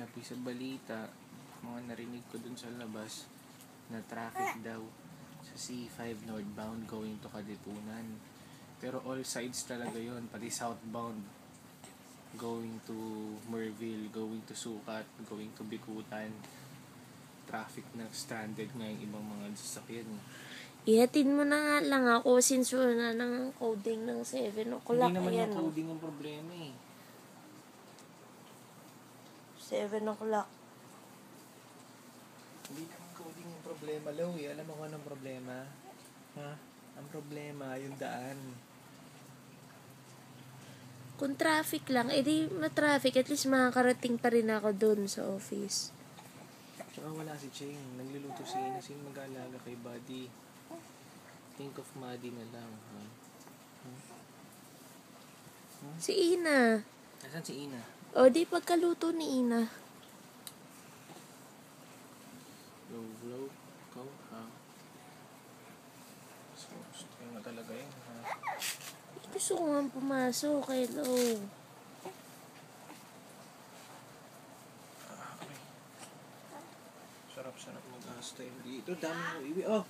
Sabi sa balita, mga narinig ko dun sa labas, na traffic daw sa C5 northbound going to Katipunan. Pero all sides talaga yon, pati southbound going to Merville, going to Sucat, going to Bikutan. Traffic na stranded nga yung ibang mga sasakyan. Ihatid mo na nga lang ako since wala ng coding ng 7 o'clock. Hindi naman yung coding ang problema eh. 7 o'clock. Hindi naman coding yung problema, Louie. Alam mo kung anong problema? Ha? Ang problema, yung daan. Kung traffic lang, edi ma-traffic, at least makakarating pa rin ako dun sa office. Tsaka wala si Cheng. Nagluluto si Ina. Sino mag-aalaga kay Buddy? Think of Maddie na lang. Ha? Si Ina. Nasaan si Ina? O di pagkaluto ni Ina. Low, ikaw, ha? Gusto ko nga talaga yun, ha? Gusto ko nga pumasok, hello. Okay. Sarap-sarap mag-hasta yun dito. Dami mo iwi. Oh!